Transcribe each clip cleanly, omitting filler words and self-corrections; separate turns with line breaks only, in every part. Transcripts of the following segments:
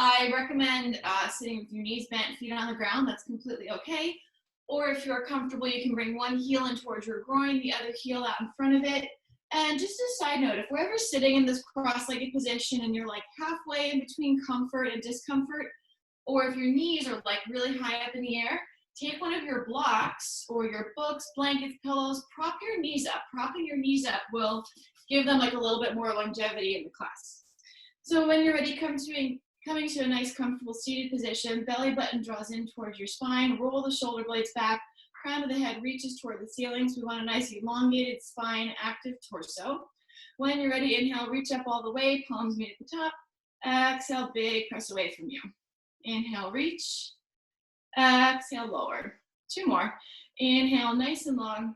I recommend sitting with your knees bent, feet on the ground. That's completely okay. Or if you're comfortable, you can bring one heel in towards your groin, the other heel out in front of it. And just a side note, if we're ever sitting in this cross-legged position and you're like halfway in between comfort and discomfort, or if your knees are like really high up in the air, take one of your blocks or your books, blankets, pillows, prop your knees up. Propping your knees up will give them like a little bit more longevity in the class. So when you're ready, coming to a nice comfortable seated position, belly button draws in towards your spine, roll the shoulder blades back, crown of the head reaches toward the ceiling. So we want a nice elongated spine, active torso. When you're ready, inhale, reach up all the way, palms meet at the top. Exhale, big press away from you. Inhale, reach. Exhale, lower. Two more. Inhale, nice and long.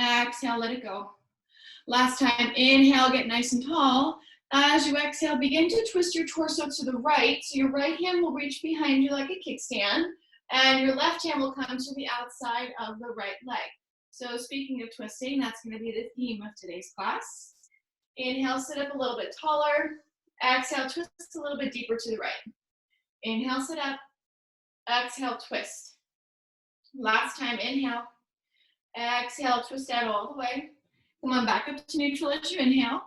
Exhale, let it go. Last time, inhale, get nice and tall. As you exhale, begin to twist your torso to the right. So your right hand will reach behind you like a kickstand, and your left hand will come to the outside of the right leg. So speaking of twisting, that's going to be the theme of today's class. Inhale, sit up a little bit taller. Exhale, twist a little bit deeper to the right. Inhale, sit up. Exhale, twist. Last time, inhale. Exhale, twist out all the way. Come on, back up to neutral as you inhale.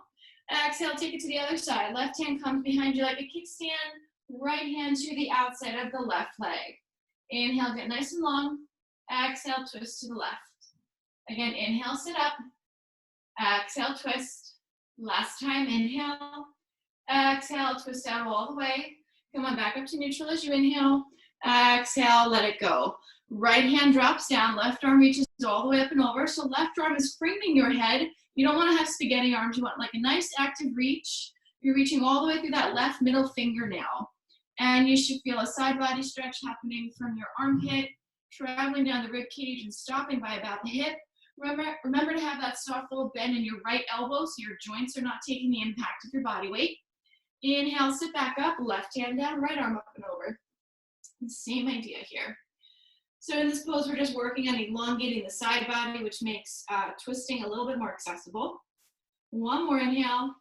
Exhale, take it to the other side. Left hand comes behind you like a kickstand. Right hand to the outside of the left leg. Inhale, get nice and long. Exhale, twist to the left. Again, inhale, sit up. Exhale, twist. Last time, inhale. Exhale, twist out all the way. Come on, back up to neutral as you inhale. Exhale, let it go. Right hand drops down, left arm reaches all the way up and over. So left arm is framing your head. You don't want to have spaghetti arms. You want like a nice active reach. You're reaching all the way through that left middle finger now. And you should feel a side body stretch happening from your armpit, traveling down the rib cage and stopping by about the hip. Remember to have that soft little bend in your right elbow so your joints are not taking the impact of your body weight. Inhale, sit back up, left hand down, right arm up and over. Same idea here. So in this pose, we're just working on elongating the side body, which makes twisting a little bit more accessible. One more inhale,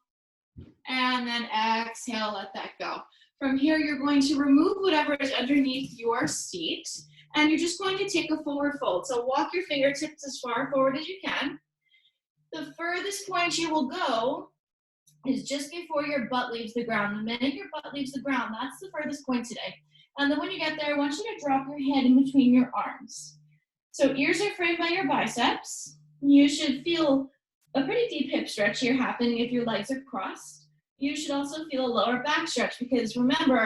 and then exhale, let that go. From here, you're going to remove whatever is underneath your seat, and you're just going to take a forward fold. So walk your fingertips as far forward as you can. The furthest point you will go is just before your butt leaves the ground. The minute your butt leaves the ground, that's the furthest point today. And then when you get there, I want you to drop your head in between your arms. So ears are framed by your biceps. You should feel a pretty deep hip stretch here happening if your legs are crossed. You should also feel a lower back stretch because remember,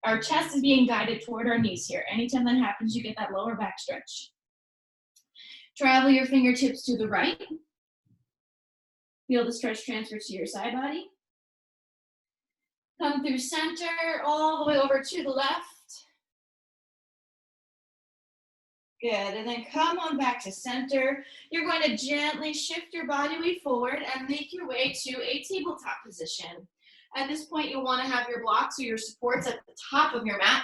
our chest is being guided toward our knees here. Anytime that happens, you get that lower back stretch. Travel your fingertips to the right. Feel the stretch transfer to your side body. Come through center, all the way over to the left. Good, and then come on back to center. You're going to gently shift your body weight forward and make your way to a tabletop position. At this point, you'll want to have your blocks or your supports at the top of your mat.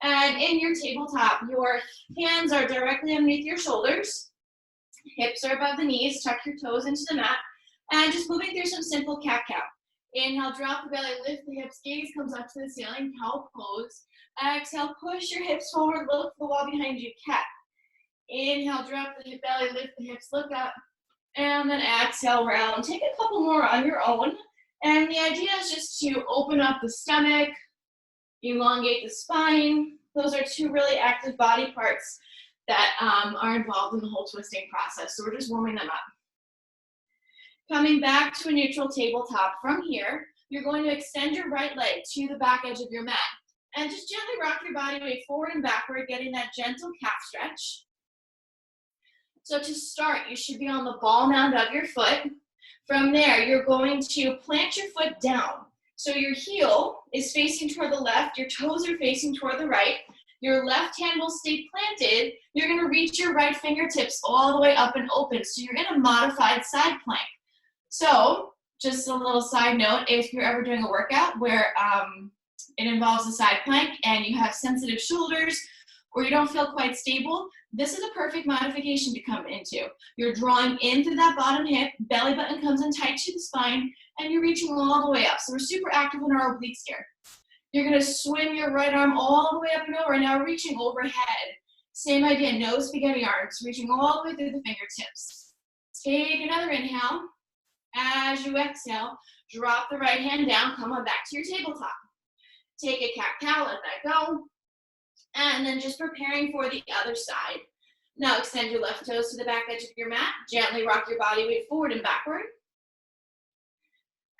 And in your tabletop, your hands are directly underneath your shoulders. Hips are above the knees, tuck your toes into the mat. And just moving through some simple cat-cow. Inhale, drop the belly, lift the hips, gaze comes up to the ceiling, cow pose. Exhale, push your hips forward, look for the wall behind you, cat. Inhale, drop the belly, lift the hips, look up. And then exhale, round. Take a couple more on your own. And the idea is just to open up the stomach, elongate the spine. Those are two really active body parts that are involved in the whole twisting process. So we're just warming them up. Coming back to a neutral tabletop. From here, you're going to extend your right leg to the back edge of your mat. And just gently rock your body weight forward and backward, getting that gentle calf stretch. So to start, you should be on the ball mound of your foot. From there, you're going to plant your foot down. So your heel is facing toward the left, your toes are facing toward the right. Your left hand will stay planted. You're going to reach your right fingertips all the way up and open. So you're in a modified side plank. So just a little side note, if you're ever doing a workout where it involves a side plank and you have sensitive shoulders or you don't feel quite stable, this is a perfect modification to come into. You're drawing in through that bottom hip, belly button comes in tight to the spine, and you're reaching all the way up. So we're super active in our obliques here. You're gonna swim your right arm all the way up and over, now reaching overhead. Same idea, no spaghetti arms, reaching all the way through the fingertips. Take another inhale. As you exhale, drop the right hand down, come on back to your tabletop. Take a cat-cow, let that go. And then just preparing for the other side. Now extend your left toes to the back edge of your mat. Gently rock your body weight forward and backward.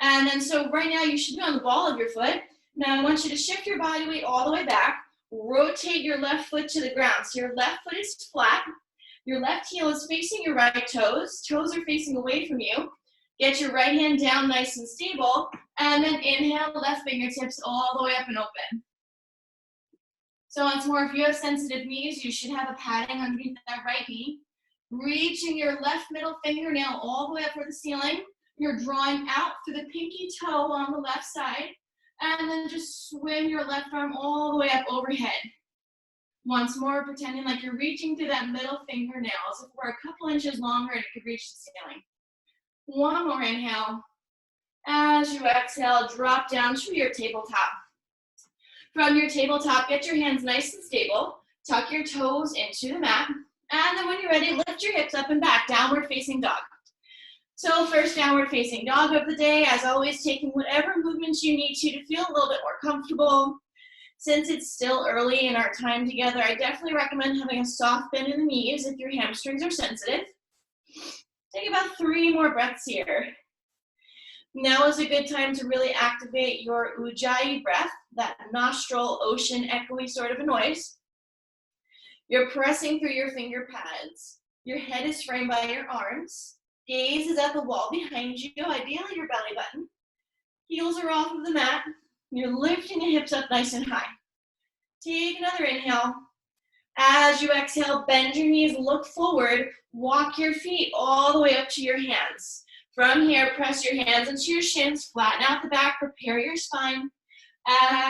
And then so right now you should be on the ball of your foot. Now I want you to shift your body weight all the way back. Rotate your left foot to the ground. So your left foot is flat. Your left heel is facing your right toes. Toes are facing away from you. Get your right hand down nice and stable. And then inhale, left fingertips all the way up and open. So once more, if you have sensitive knees, you should have a padding underneath that right knee. Reaching your left middle fingernail all the way up for the ceiling. You're drawing out through the pinky toe on the left side. And then just swim your left arm all the way up overhead. Once more, pretending like you're reaching through that middle fingernail as if it were a couple inches longer and it could reach the ceiling. One more inhale. As you exhale, drop down to your tabletop. From your tabletop, get your hands nice and stable. Tuck your toes into the mat. And then when you're ready, lift your hips up and back, downward facing dog. So first downward facing dog of the day, as always, taking whatever movements you need to feel a little bit more comfortable. Since it's still early in our time together, I definitely recommend having a soft bend in the knees if your hamstrings are sensitive. Take about 3 more breaths here. Now is a good time to really activate your ujjayi breath, that nostril ocean echoey sort of a noise. You're pressing through your finger pads. Your head is framed by your arms. Gaze is at the wall behind you, ideally your belly button. Heels are off of the mat. You're lifting the hips up nice and high. Take another inhale. As you exhale, bend your knees, look forward, walk your feet all the way up to your hands. From here, press your hands into your shins, flatten out the back, prepare your spine.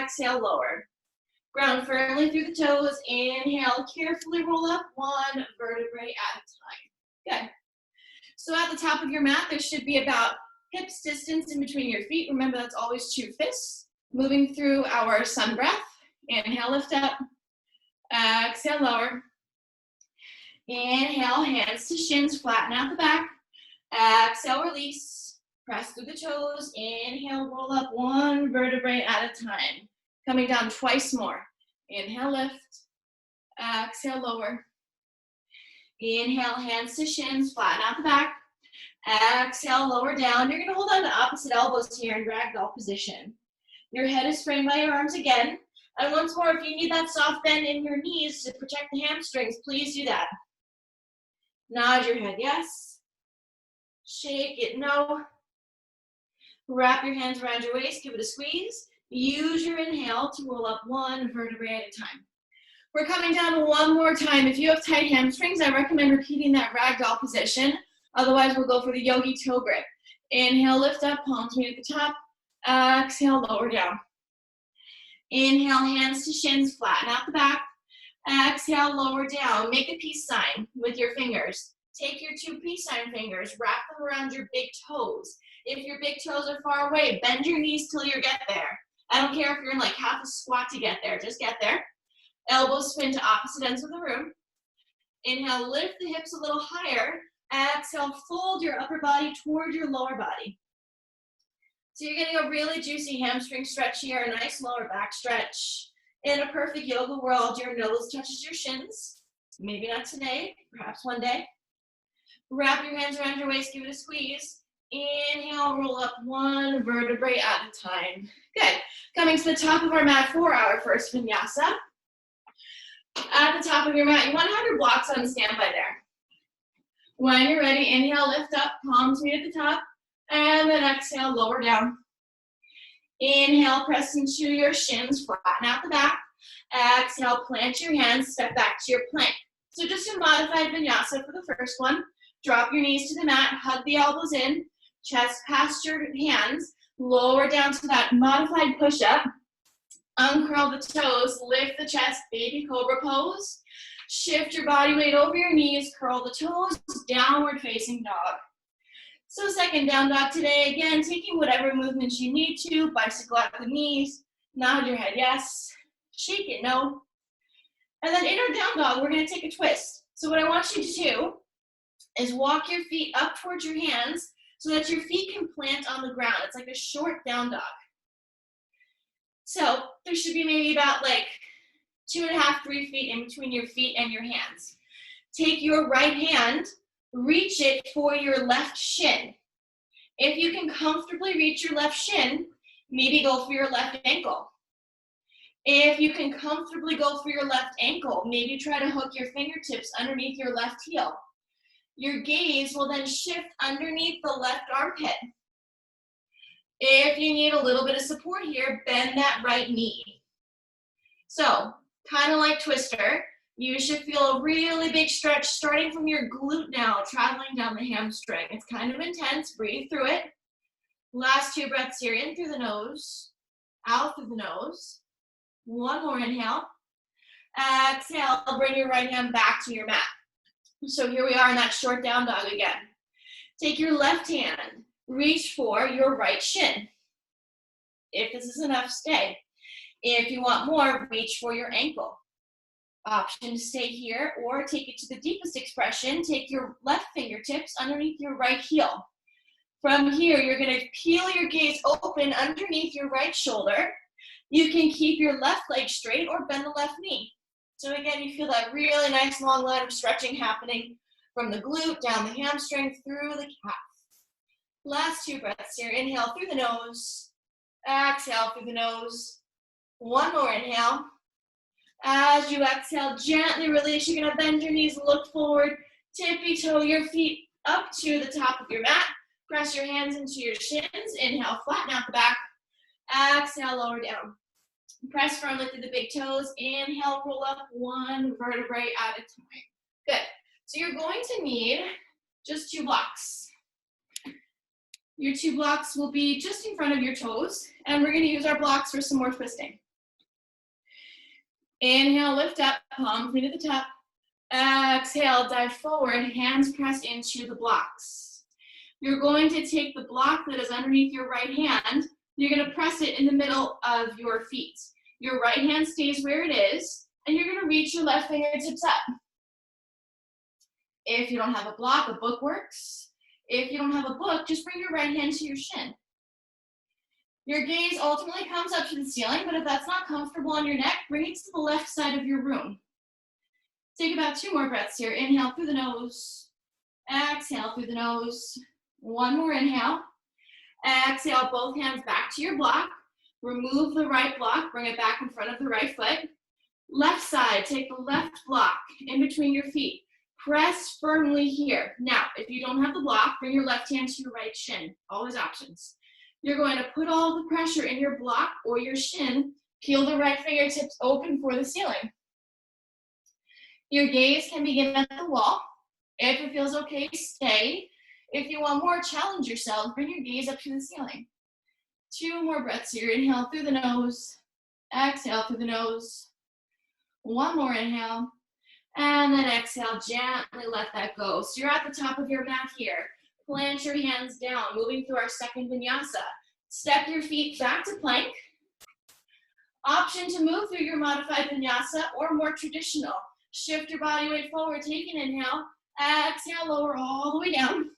Exhale, lower. Ground firmly through the toes. Inhale, carefully roll up 1 vertebrae at a time. Good. So at the top of your mat, there should be about hips distance in between your feet. Remember, that's always 2 fists. Moving through our sun breath. Inhale, lift up. Exhale, lower. Inhale, hands to shins, flatten out the back. Exhale, release. Press through the toes. Inhale, roll up 1 vertebrae at a time. Coming down twice more. Inhale, lift. Exhale, lower. Inhale, hands to shins, flatten out the back. Exhale, lower down. You're going to hold on to opposite elbows here in ragdoll position. Your head is framed by your arms again. And once more, if you need that soft bend in your knees to protect the hamstrings, please do that. Nod your head, yes. Shake it, no. Wrap your hands around your waist, give it a squeeze. Use your inhale to roll up 1 vertebrae at a time. We're coming down 1 more time. If you have tight hamstrings, I recommend repeating that ragdoll position. Otherwise, we'll go for the yogi toe grip. Inhale, lift up, palms meet at the top. Exhale, lower down. Inhale, hands to shins, flatten out the back. Exhale, lower down. Make a peace sign with your fingers. Take your 2 peace sign fingers, wrap them around your big toes. If your big toes are far away, bend your knees till you get there. I don't care if you're in like half a squat to get there, just get there. Elbows spin to opposite ends of the room. Inhale, lift the hips a little higher. Exhale, fold your upper body toward your lower body. So you're getting a really juicy hamstring stretch here, a nice lower back stretch. In a perfect yoga world, your nose touches your shins. Maybe not today, perhaps one day. Wrap your hands around your waist, give it a squeeze. Inhale, roll up 1 vertebrae at a time. Good. Coming to the top of our mat for our first vinyasa. At the top of your mat, you want to have your blocks on standby there. When you're ready, inhale, lift up, palms meet at the top, and then exhale, lower down. Inhale, press into your shins, flatten out the back. Exhale, plant your hands, step back to your plank. So just a modified vinyasa for the first one. Drop your knees to the mat, hug the elbows in, chest past your hands, lower down to that modified push-up. Uncurl the toes, lift the chest, baby cobra pose. Shift your body weight over your knees, curl the toes, downward facing dog. So second down dog today, again, taking whatever movements you need to, bicycle at the knees, Nod your head, yes. Shake it, no. And then in our down dog, we're gonna take a twist. So what I want you to do is walk your feet up towards your hands so that your feet can plant on the ground. It's like a short down dog. So there should be maybe about like 2.5, 3 feet in between your feet and your hands. Take your right hand, reach it for your left shin. If you can comfortably reach your left shin, maybe go for your left ankle. If you can comfortably go for your left ankle, maybe try to hook your fingertips underneath your left heel. Your gaze will then shift underneath the left armpit. If you need a little bit of support here, bend that right knee. So, kind of like twister, you should feel a really big stretch starting from your glute now, traveling down the hamstring. It's kind of intense, breathe through it. Last 2 breaths here, in through the nose, out through the nose. One more inhale. Exhale, bring your right hand back to your mat. So here we are in that short down dog again. Take your left hand, reach for your right shin. If this is enough, stay. If you want more, reach for your ankle. Option to stay here or take it to the deepest expression. Take your left fingertips underneath your right heel. From here, you're going to peel your gaze open underneath your right shoulder. You can keep your left leg straight or bend the left knee. So again, you feel that really nice long line of stretching happening from the glute, down the hamstring, through the calf. Last 2 breaths here. Inhale through the nose. Exhale through the nose. One more inhale. As you exhale, gently release. You're going to bend your knees, look forward, tippy toe your feet up to the top of your mat. Press your hands into your shins. Inhale, flatten out the back. Exhale, lower down. Press firmly through the big toes. Inhale, roll up 1 vertebrae at a time. Good. So you're going to need just 2 blocks. Your 2 blocks will be just in front of your toes, and we're going to use our blocks for some more twisting. Inhale, lift up, palms meet at the top. Exhale, dive forward, hands press into the blocks. You're going to take the block that is underneath your right hand. You're going to press it in the middle of your feet. Your right hand stays where it is, and you're going to reach your left fingertips up. If you don't have a block, a book works. If you don't have a book, just bring your right hand to your shin. Your gaze ultimately comes up to the ceiling, but if that's not comfortable on your neck, bring it to the left side of your room. Take about 2 more breaths here. Inhale through the nose. Exhale through the nose. One more inhale. Exhale, both hands back to your block. Remove the right block, bring it back in front of the right foot. Left side, take the left block in between your feet. Press firmly here. Now, if you don't have the block, bring your left hand to your right shin. Always options. You're going to put all the pressure in your block or your shin. Peel the right fingertips open for the ceiling. Your gaze can begin at the wall. If it feels okay, stay. If you want more, challenge yourself. Bring your gaze up to the ceiling. 2 more breaths here. Inhale through the nose. Exhale through the nose. One more inhale. And then exhale, gently let that go. So you're at the top of your mat here. Plant your hands down, moving through our second vinyasa. Step your feet back to plank. Option to move through your modified vinyasa or more traditional. Shift your body weight forward, take an inhale. Exhale, lower all the way down.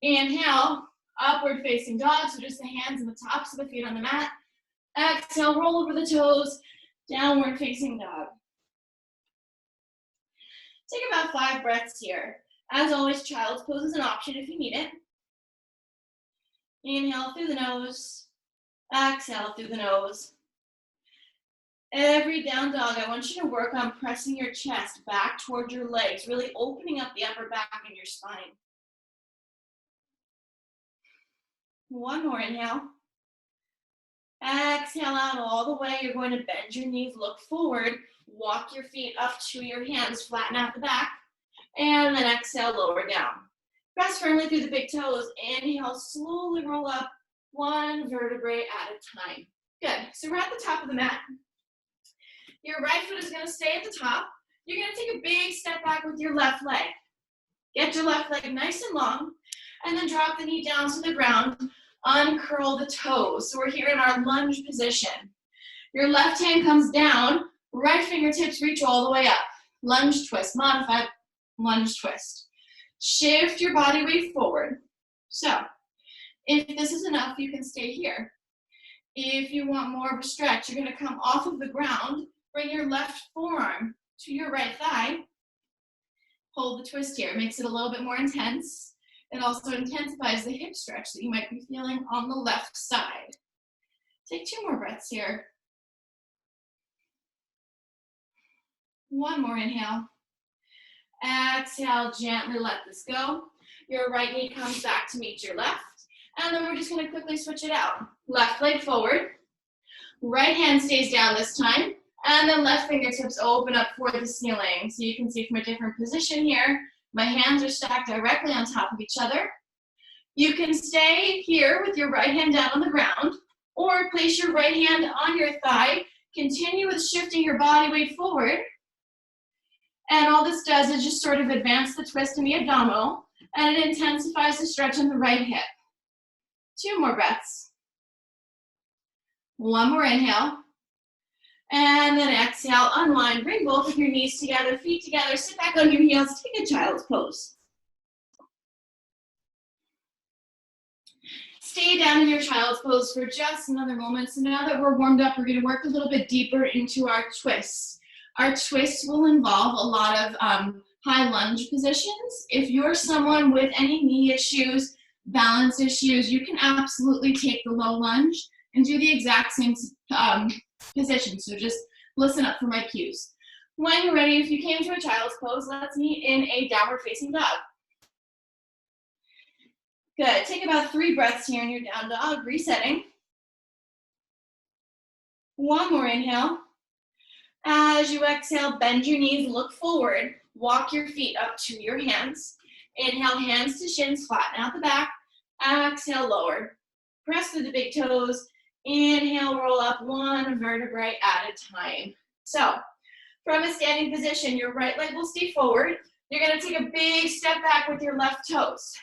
Inhale, upward facing dog, so just the hands and the tops of the feet on the mat. Exhale, roll over the toes, downward facing dog. Take about 5 breaths here. As always, child's pose is an option if you need it. Inhale through the nose, exhale through the nose. Every down dog, I want you to work on pressing your chest back toward your legs, really opening up the upper back and your spine. One more inhale. Exhale out all the way. You're going to bend your knees, look forward, walk your feet up to your hands, flatten out the back, and then exhale, lower down. Press firmly through the big toes. Inhale, slowly roll up 1 vertebrae at a time. Good. So we're at the top of the mat. Your right foot is going to stay at the top. You're going to take a big step back with your left leg. Get your left leg nice and long, and then drop the knee down to the ground. uncurl the toes. So we're here in our lunge position. Your left hand comes down, right fingertips reach all the way up. Lunge twist, modified lunge twist. Shift your body weight forward. So, if this is enough, you can stay here. If you want more of a stretch, you're gonna come off of the ground, bring your left forearm to your right thigh, hold the twist here. It makes it a little bit more intense. It also intensifies the hip stretch that you might be feeling on the left side. Take 2 more breaths here. One more inhale. Exhale, gently let this go. Your right knee comes back to meet your left. And then we're just gonna quickly switch it out. Left leg forward. Right hand stays down this time. And then left fingertips open up for the ceiling. So you can see from a different position here, my hands are stacked directly on top of each other. You can stay here with your right hand down on the ground, or place your right hand on your thigh. Continue with shifting your body weight forward. And all this does is just sort of advance the twist in the abdominal, and it intensifies the stretch in the right hip. 2 more breaths. One more inhale. And then exhale, unwind, bring both of your knees together, feet together, sit back on your heels, take a child's pose. Stay down in your child's pose for just another moment. So now that we're warmed up, we're gonna work a little bit deeper into our twists. Our twists will involve a lot of high lunge positions. If you're someone with any knee issues, balance issues, you can absolutely take the low lunge and do the exact same position. So just listen up for my cues. When you're ready, if you came to a child's pose, let's meet in a downward facing dog. Good, take about 3 breaths here in your down dog, resetting. One more inhale. As you exhale, bend your knees, look forward, walk your feet up to your hands. Inhale, hands to shins, flatten out the back. Exhale, lower. Press through the big toes. Inhale, roll up 1 vertebrae at a time. So, from a standing position, your right leg will stay forward. You're gonna take a big step back with your left toes.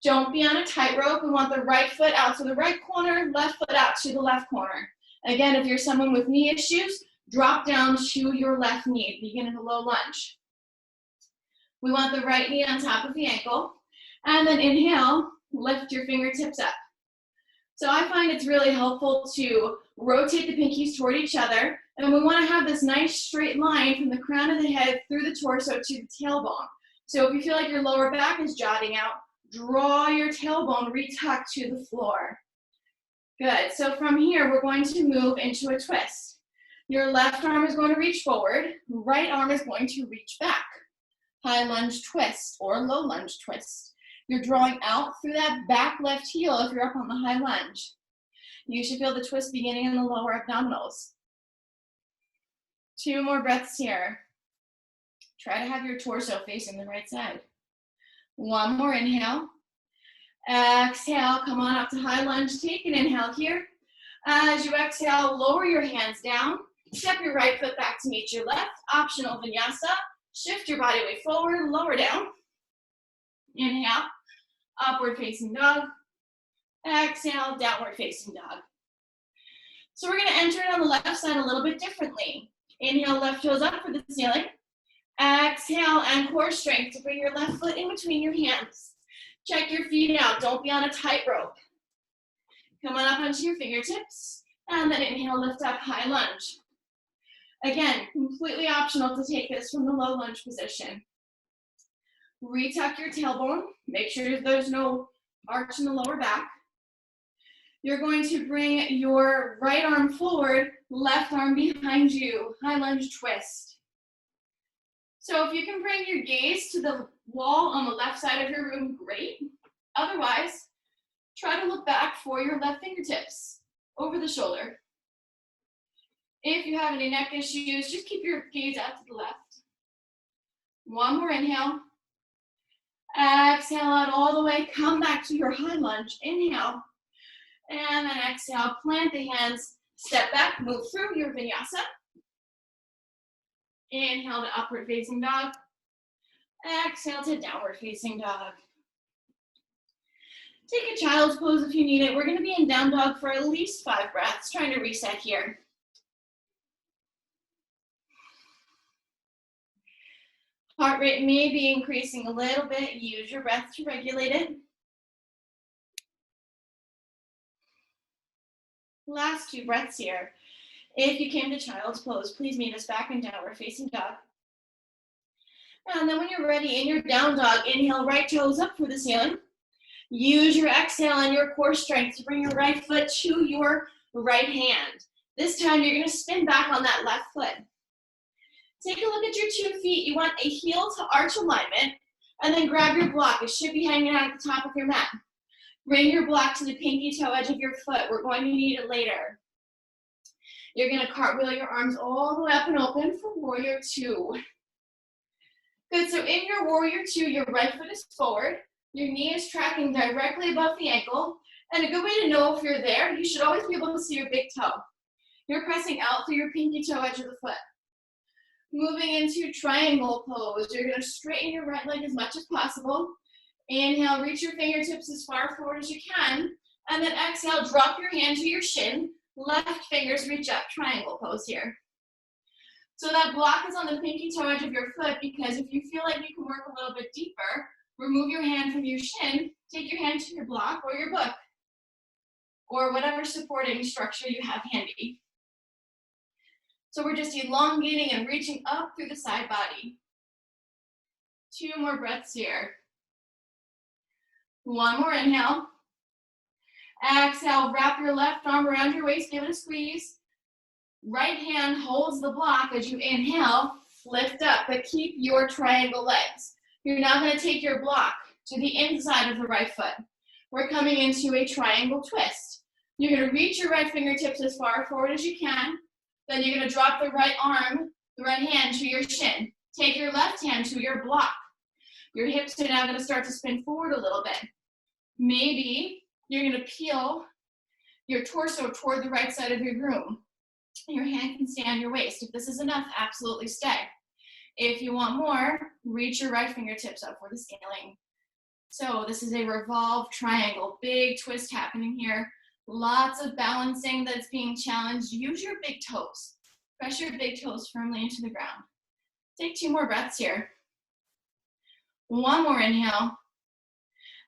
Don't be on a tightrope. We want the right foot out to the right corner, left foot out to the left corner. Again, if you're someone with knee issues, drop down to your left knee. Begin in a low lunge. We want the right knee on top of the ankle. And then inhale, lift your fingertips up. So I find it's really helpful to rotate the pinkies toward each other. And we want to have this nice straight line from the crown of the head through the torso to the tailbone. So if you feel like your lower back is jutting out, draw your tailbone, retuck to the floor. Good, so from here, we're going to move into a twist. Your left arm is going to reach forward, right arm is going to reach back. High lunge twist or low lunge twist. You're drawing out through that back left heel if you're up on the high lunge. You should feel the twist beginning in the lower abdominals. 2 more breaths here. Try to have your torso facing the right side. 1 more inhale. Exhale, come on up to high lunge. Take an inhale here. As you exhale, lower your hands down. Step your right foot back to meet your left. Optional vinyasa. Shift your body weight forward, lower down. Inhale, upward facing dog. Exhale, downward facing dog. So we're gonna enter it on the left side a little bit differently. Inhale, left toes up for the ceiling. Exhale, and core strength to bring your left foot in between your hands. Check your feet out, don't be on a tightrope. Come on up onto your fingertips, and then inhale, lift up, high lunge. Again, completely optional to take this from the low lunge position. Retuck your tailbone, make sure there's no arch in the lower back. You're going to bring your right arm forward, left arm behind you, high lunge twist. So if you can bring your gaze to the wall on the left side of your room, great. Otherwise, try to look back for your left fingertips over the shoulder. If you have any neck issues, just keep your gaze out to the left. 1 more inhale. Exhale out all the way, come back to your high lunge, inhale. And then exhale, plant the hands, step back, move through your vinyasa. Inhale to upward facing dog. Exhale to downward facing dog. Take a child's pose if you need it. We're gonna be in down dog for at least 5 breaths, trying to reset here. Heart rate may be increasing a little bit. Use your breath to regulate it. Last 2 breaths here. If you came to child's pose, please meet us back in downward facing dog. And then when you're ready in your down dog, inhale right toes up for the ceiling. Use your exhale and your core strength to bring your right foot to your right hand. This time you're gonna spin back on that left foot. Take a look at your 2 feet. You want a heel to arch alignment, and then grab your block. It should be hanging out at the top of your mat. Bring your block to the pinky toe edge of your foot. We're going to need it later. You're gonna cartwheel your arms all the way up and open for warrior 2. Good, so in your warrior 2, your right foot is forward. Your knee is tracking directly above the ankle. And a good way to know if you're there, you should always be able to see your big toe. You're pressing out through your pinky toe edge of the foot. Moving into triangle pose, you're gonna straighten your right leg as much as possible. Inhale, reach your fingertips as far forward as you can. And then exhale, drop your hand to your shin. Left fingers reach up, triangle pose here. So that block is on the pinky toe edge of your foot, because if you feel like you can work a little bit deeper, remove your hand from your shin, take your hand to your block or your book, or whatever supporting structure you have handy. So we're just elongating and reaching up through the side body. 2 more breaths here. 1 more inhale. Exhale, wrap your left arm around your waist, give it a squeeze. Right hand holds the block as you inhale, lift up, but keep your triangle legs. You're now gonna take your block to the inside of the right foot. We're coming into a triangle twist. You're gonna reach your right fingertips as far forward as you can. Then you're gonna drop the right arm, the right hand to your shin. Take your left hand to your block. Your hips are now gonna start to spin forward a little bit. Maybe you're gonna peel your torso toward the right side of your room. Your hand can stay on your waist. If this is enough, absolutely stay. If you want more, reach your right fingertips up for the scaling. So this is a revolved triangle, big twist happening here. Lots of balancing that's being challenged. Use your big toes. Press your big toes firmly into the ground. Take 2 more breaths here. 1 more inhale.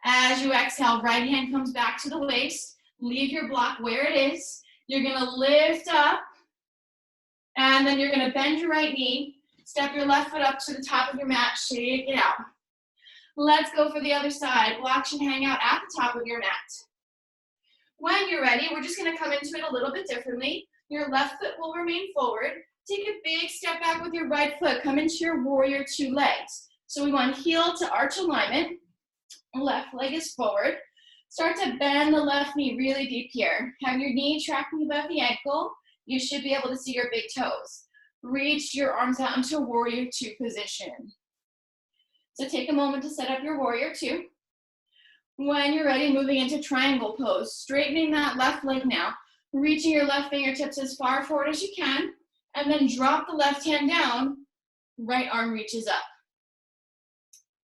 As you exhale, right hand comes back to the waist. Leave your block where it is. You're gonna lift up, and then you're gonna bend your right knee, step your left foot up to the top of your mat, shake it out. Let's go for the other side. Block should hang out at the top of your mat. When you're ready, we're just gonna come into it a little bit differently. Your left foot will remain forward. Take a big step back with your right foot. Come into your warrior 2 legs. So we want heel to arch alignment. Left leg is forward. Start to bend the left knee really deep here. Have your knee tracking above the ankle. You should be able to see your big toes. Reach your arms out into warrior 2 position. So take a moment to set up your warrior 2. When you're ready, moving into triangle pose, straightening that left leg now, reaching your left fingertips as far forward as you can, and then drop the left hand down, right arm reaches up.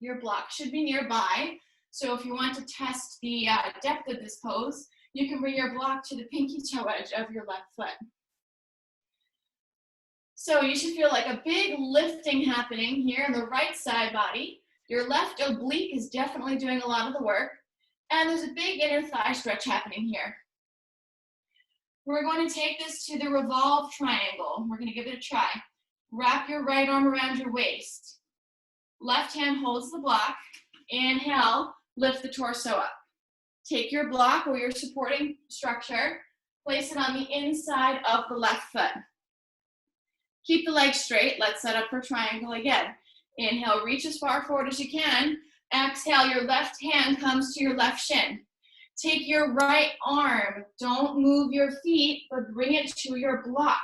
Your block should be nearby, so if you want to test the depth of this pose, you can bring your block to the pinky toe edge of your left foot. So you should feel like a big lifting happening here in the right side body. Your left oblique is definitely doing a lot of the work. And there's a big inner thigh stretch happening here. We're going to take this to the revolved triangle. We're going to give it a try. Wrap your right arm around your waist. Left hand holds the block. Inhale, lift the torso up. Take your block or your supporting structure, place it on the inside of the left foot. Keep the legs straight. Let's set up for triangle again. Inhale, reach as far forward as you can. Exhale, your left hand comes to your left shin. Take your right arm. Don't move your feet, but bring it to your block.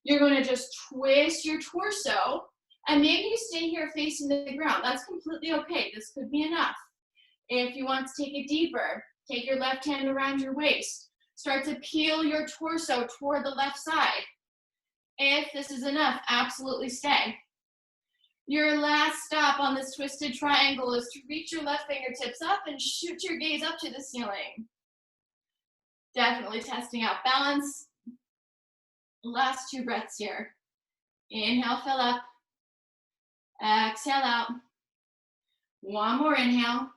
You're going to just twist your torso, and maybe you stay here facing the ground. That's completely okay. This could be enough. If you want to take it deeper, take your left hand around your waist. Start to peel your torso toward the left side. If this is enough, absolutely stay. Your last stop on this twisted triangle is to reach your left fingertips up and shoot your gaze up to the ceiling. Definitely testing out balance. Last 2 breaths here. Inhale, fill up. Exhale out. One more inhale.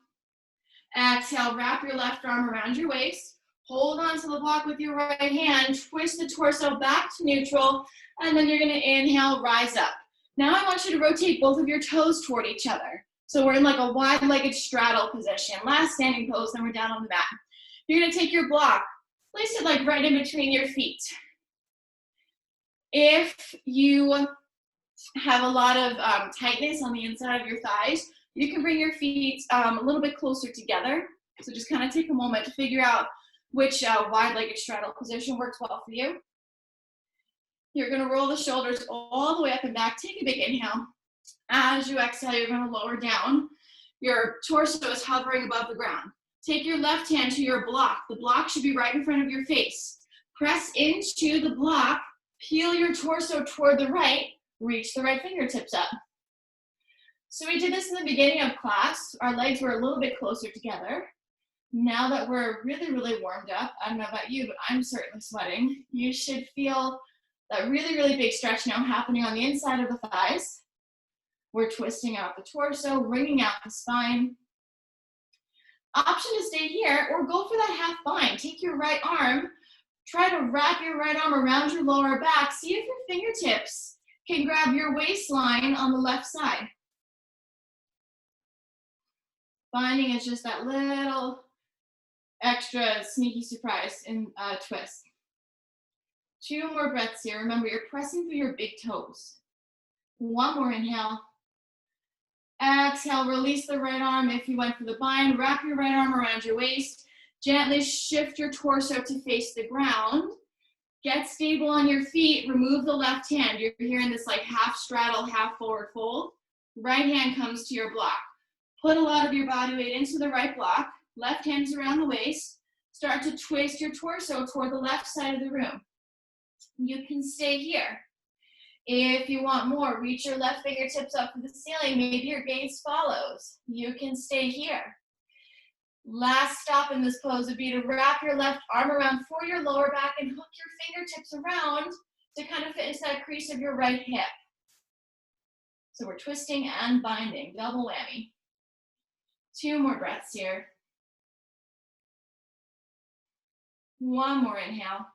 Exhale, wrap your left arm around your waist. Hold on to the block with your right hand. Twist the torso back to neutral. And then you're going to inhale, rise up. Now I want you to rotate both of your toes toward each other. So we're in like a wide-legged straddle position. Last standing pose, then we're down on the mat. You're going to take your block, place it like right in between your feet. If you have a lot of tightness on the inside of your thighs, you can bring your feet a little bit closer together. So just kind of take a moment to figure out which wide-legged straddle position works well for you. You're going to roll the shoulders all the way up and back. Take a big inhale. As you exhale, you're going to lower down. Your torso is hovering above the ground. Take your left hand to your block. The block should be right in front of your face. Press into the block. Peel your torso toward the right. Reach the right fingertips up. So we did this in the beginning of class. Our legs were a little bit closer together. Now that we're really, really warmed up, I don't know about you, but I'm certainly sweating. You should feel that really, really big stretch now happening on the inside of the thighs. We're twisting out the torso, wringing out the spine. Option to stay here or go for that half bind. Take your right arm, try to wrap your right arm around your lower back. See if your fingertips can grab your waistline on the left side. Binding is just that little extra sneaky surprise in twist. 2 more breaths here. Remember, you're pressing through your big toes. 1 more inhale. Exhale, release the right arm if you went for the bind. Wrap your right arm around your waist. Gently shift your torso to face the ground. Get stable on your feet. Remove the left hand. You're here in this like half straddle, half forward fold. Right hand comes to your block. Put a lot of your body weight into the right block. Left hand's around the waist. Start to twist your torso toward the left side of the room. You can stay here. If you want more, reach your left fingertips up to the ceiling. Maybe your gaze follows. You can stay here. Last stop in this pose would be to wrap your left arm around for your lower back and hook your fingertips around to kind of fit into that crease of your right hip. So we're twisting and binding, double whammy. 2 more breaths here. 1 more inhale.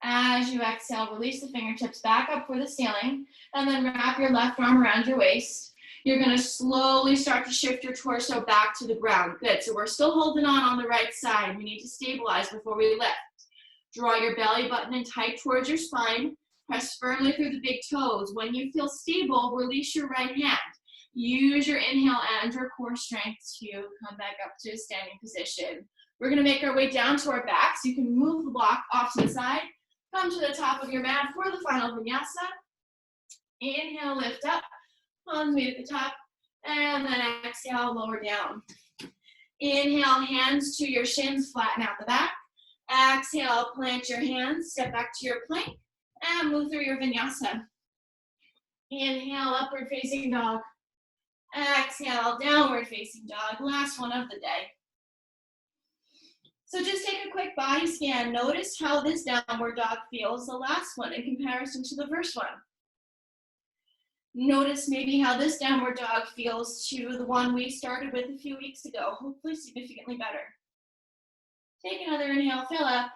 As you exhale, release the fingertips back up for the ceiling, and then wrap your left arm around your waist. You're going to slowly start to shift your torso back to the ground. Good. So we're still holding on the right side. We need to stabilize before we lift. Draw your belly button in tight towards your spine. Press firmly through the big toes. When you feel stable, release your right hand. Use your inhale and your core strength to come back up to a standing position. We're going to make our way down to our back, so you can move the block off to the side. Come to the top of your mat for the final vinyasa. Inhale, lift up. Palms meet at the top. And then exhale, lower down. Inhale, hands to your shins, flatten out the back. Exhale, plant your hands, step back to your plank, and move through your vinyasa. Inhale, upward facing dog. Exhale, downward facing dog. Last one of the day. So just take a quick body scan. Notice how this downward dog feels, the last one, in comparison to the first one. Notice maybe how this downward dog feels to the one we started with a few weeks ago, hopefully significantly better. Take another inhale, fill up.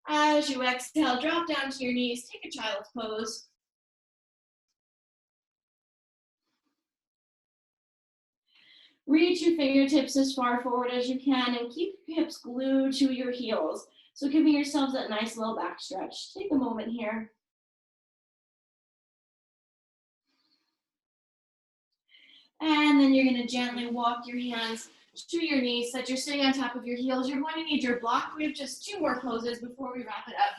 As you exhale, drop down to your knees, take a child's pose. Reach your fingertips as far forward as you can and keep your hips glued to your heels. So giving yourselves that nice little back stretch. Take a moment here. And then you're going to gently walk your hands to your knees so that you're sitting on top of your heels. You're going to need your block. We have just 2 more poses before we wrap it up.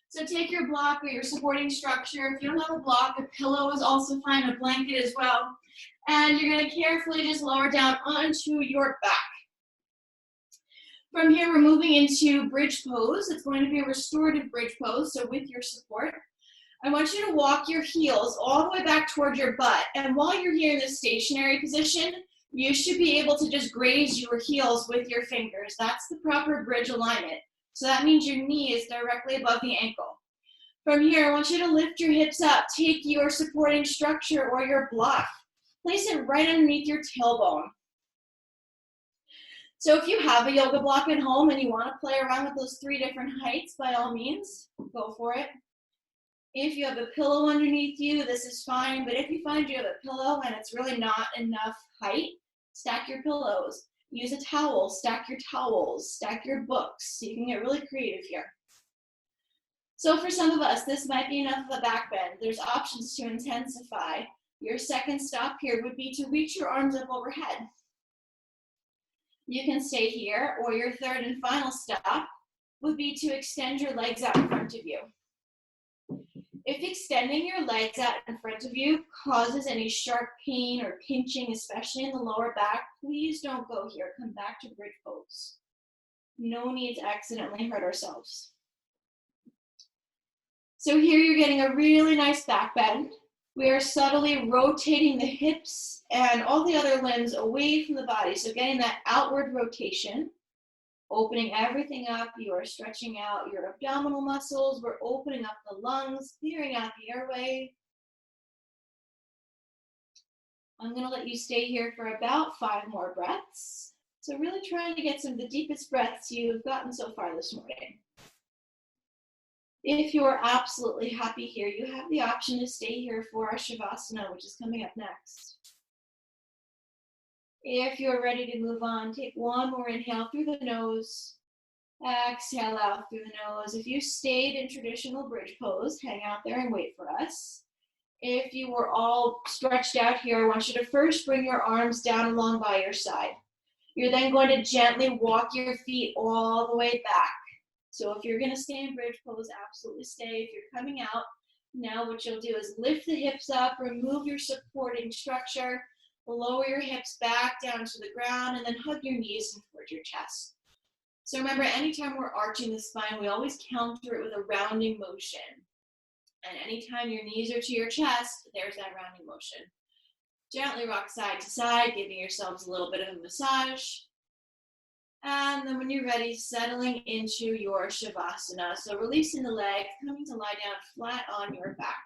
So take your block or your supporting structure. If you don't have a block, a pillow is also fine, a blanket as well. And you're going to carefully just lower down onto your back. From here, we're moving into bridge pose. It's going to be a restorative bridge pose, so with your support. I want you to walk your heels all the way back toward your butt. And while you're here in this stationary position, you should be able to just graze your heels with your fingers. That's the proper bridge alignment. So that means your knee is directly above the ankle. From here, I want you to lift your hips up. Take your supporting structure or your block. Place it right underneath your tailbone. So if you have a yoga block at home and you want to play around with those 3 different heights, by all means, go for it. If you have a pillow underneath you, this is fine, but if you find you have a pillow and it's really not enough height, stack your pillows. Use a towel, stack your towels, stack your books, so you can get really creative here. So for some of us, this might be enough of a back bend. There's options to intensify. Your second stop here would be to reach your arms up overhead. You can stay here, or your third and final stop would be to extend your legs out in front of you. If extending your legs out in front of you causes any sharp pain or pinching, especially in the lower back, please don't go here. Come back to bridge pose. No need to accidentally hurt ourselves. So here you're getting a really nice back bend. We are subtly rotating the hips and all the other limbs away from the body. So getting that outward rotation, opening everything up. You are stretching out your abdominal muscles. We're opening up the lungs, clearing out the airway. I'm going to let you stay here for about 5 more breaths. So really trying to get some of the deepest breaths you've gotten so far this morning. If you're absolutely happy here, you have the option to stay here for our Shavasana, which is coming up next. If you're ready to move on, take 1 more inhale through the nose. Exhale out through the nose. If you stayed in traditional bridge pose, hang out there and wait for us. If you were all stretched out here, I want you to first bring your arms down along by your side. You're then going to gently walk your feet all the way back. So if you're going to stay in bridge pose, absolutely stay. If you're coming out, now what you'll do is lift the hips up, remove your supporting structure, lower your hips back down to the ground, and then hug your knees in towards your chest. So remember, anytime we're arching the spine, we always counter it with a rounding motion. And anytime your knees are to your chest, there's that rounding motion. Gently rock side to side, giving yourselves a little bit of a massage. And then when you're ready, settling into your Shavasana. So releasing the legs, coming to lie down flat on your back.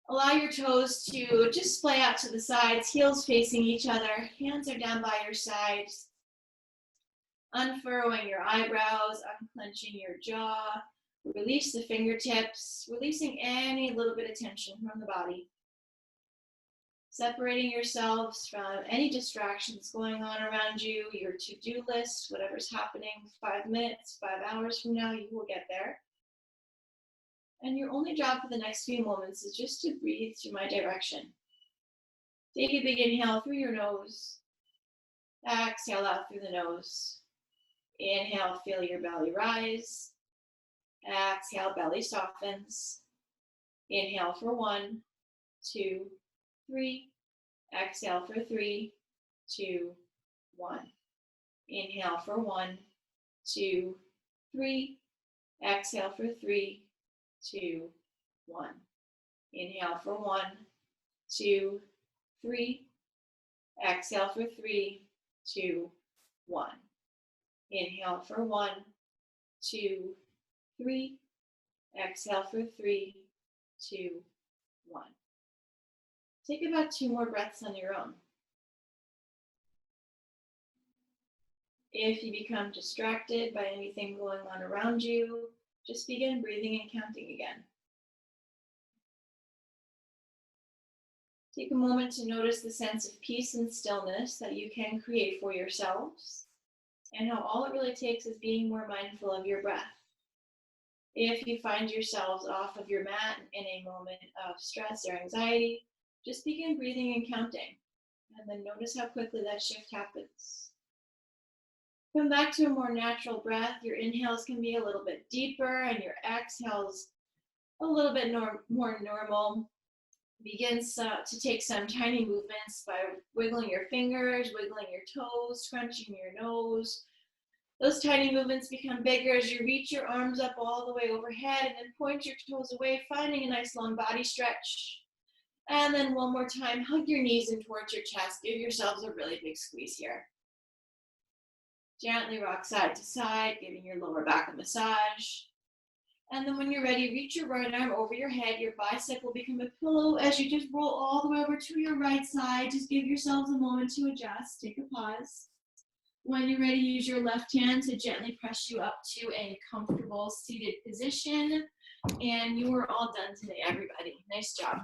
Allow your toes to just splay out to the sides, heels facing each other. Hands are down by your sides. Unfurrowing your eyebrows, unclenching your jaw. Release the fingertips, releasing any little bit of tension from the body. Separating yourselves from any distractions going on around you, your to-do list, whatever's happening 5 minutes, 5 hours from now, you will get there. And your only job for the next few moments is just to breathe through my direction. Take a big inhale through your nose. Exhale out through the nose. Inhale, feel your belly rise. Exhale, belly softens. Inhale for 1, 2, 3. Exhale for 3, 2, 1. Inhale for 1, 2, 3. Exhale for 3, 2, 1. Inhale for 1, 2, 3. Exhale for 3, 2, 1. Inhale for 1, 2, 3. Exhale for 3, 2, 1. Take about 2 more breaths on your own. If you become distracted by anything going on around you, just begin breathing and counting again. Take a moment to notice the sense of peace and stillness that you can create for yourselves, and how all it really takes is being more mindful of your breath. If you find yourselves off of your mat in a moment of stress or anxiety, just begin breathing and counting, and then notice how quickly that shift happens. Come back to a more natural breath. Your inhales can be a little bit deeper, and your exhales a little bit more normal. Begin to take some tiny movements by wiggling your fingers, wiggling your toes, scrunching your nose, Those tiny movements become bigger as you reach your arms up all the way overhead and then point your toes away, finding a nice long body stretch. And then one more time, hug your knees in towards your chest. Give yourselves a really big squeeze here. Gently rock side to side, giving your lower back a massage. And then when you're ready, reach your right arm over your head. Your bicep will become a pillow as you just roll all the way over to your right side. Just give yourselves a moment to adjust. Take a pause. When you're ready, use your left hand to gently press you up to a comfortable seated position. And you are all done today, everybody. Nice job.